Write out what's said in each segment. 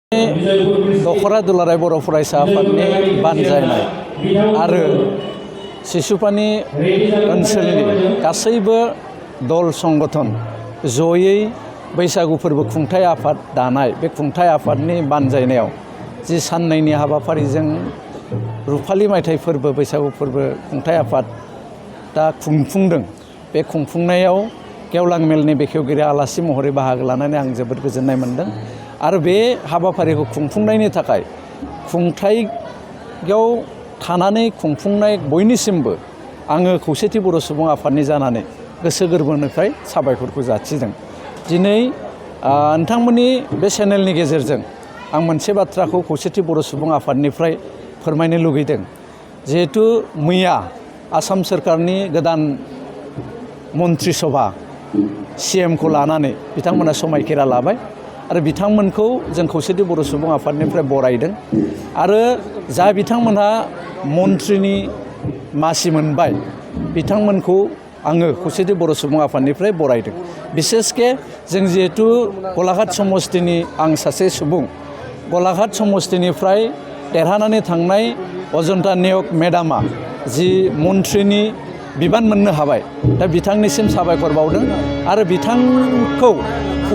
दखरा दुलाराय बर' फरायसा आफादनि बानजायनाय आरो सिसुपानि ओनसोलनि गासैबो दल संगठन जयै बैसागु फोरबो खुंथाय आफाद दानाय बे खुंथाय आफादनि बानजायनायाव जि साननैनि हाबाफारिजों रुफालि मायथाइ फोरबो बैसागु फोरबो खुंथाय आफाद दा खुंफुंदों। बे खुंफुंनायाव गेवलां मेलनि बेखेवगिरि आलासि महरै बाहागो लानानै आं जोबोद गोजोननाय मोनदों आरो बे हाबाफारिखौ खुंफुंनायनि थाखाय खुंथायाव थानानै खुंफुंनाय बयनिसिमबो आङो खौसेथि बर' सुबुं आफादनि जानानै गोसो गोरबोनिफ्राय साबायखरखौ जासिदों। दिनै नोंथांमोननि बे चेनेलनि गेजेरजों आं मोनसे बाथ्राखौ खौसेथि बर' सुबुं आफादनिफ्राय फोरमायनो लुगैदों। जिहेतु मैया आसाम सोरखारनि गोदान मन्त्रि सभा CM खौ लानानै बिथांमोना समायखिरा लाबाय आरो बिथांमोनखौ जों खौसेथि बर' सुबुं आफादनिफ्राय बरायदों आरो जा बिथांमोनहा मन्त्रिनि मासि मोनबाय बिथांमोनखौ आङो खौसेथि बर' सुबुं आफादनिफ्राय बरायदों। बिसेसके जों जिहेतु गलाघाट समस्तिनि आं सासे सुबुं गलाघाट समस्तिनिफ्राय देरहानानै थांनाय अजन्ता नेवग मेडामा जि मन्त्रिनि बिबान मोननो हाबाय दा बिथांनिसिम साबायखर बावदों आरो बिथांखौ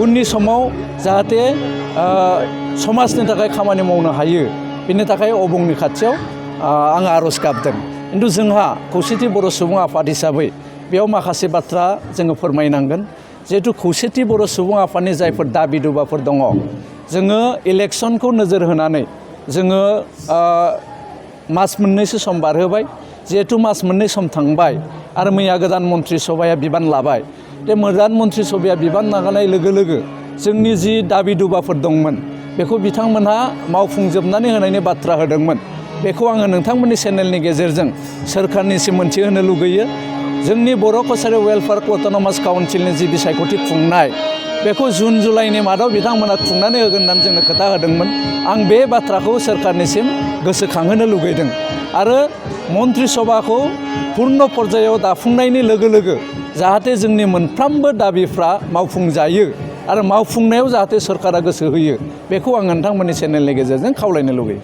उननि समाव जाहाथे समाजनि थाखाय खामानि मावनो हायो बेनि थाखाय अबंनि खाथियाव आं आर'ज गाबदों। खिन्थु जोंहा खौसेथि बर' सुबुं आफाद हिसाबै बेयाव माखासे बाथ्रा जोङो फोरमायनांगोन। जिहेतु खौसेथि बर' सुबुं आफादनि जायफोर दाबि दुबाफोर दङ जोङो इलेक्सनखौ नोजोर होनानै जोङो मास मोननैसो सम बारहोबाय। जिहेतु मास मोननै सम थांबाय आरो मैया गोदान मन्त्रि सभाया बिबान लाबाय। बे गोदान मन्त्रि सभाया बिबान लानाय लोगो लोगो जोंनि जि दाबि दुबाफोर दंमोन बेखौ बिथांमोनहा मावफुंजोबनानै होनायनि बाथ्रा होदोंमोन। बेखौ आङो नोंथांमोननि चेनेलनि गेजेरजों सोरखारनिसिम मोनथिहोनो लुगैयो। जोंनि बर' कसारि वेलफेयार अट'नमास काउन्सिलनि जि बिसायख'थि खुंनाय बेखौ जुन जुलाइनि मादाव बिथांमोना खुंनानै होगोन होननानै जोंनो खोथा होदोंमोन। आं बे बाथ्राखौ सोरखारनिसिम गोसोखांहोनो लुगैदों आरो मन्त्रि सभाखौ पुर्ण पर्यायाव दाफुंनायनि लोगो लोगो जाहाथे जोंनि मोनफ्रोमबो दाबिफ्रा मावफुंजायो आरो मावफुंनायाव जाहाथे सोरखारा गोसो होयो बेखौ आं नोंथांमोननि चेनेलनि गेजेरजों खावलायनो लुगैयो।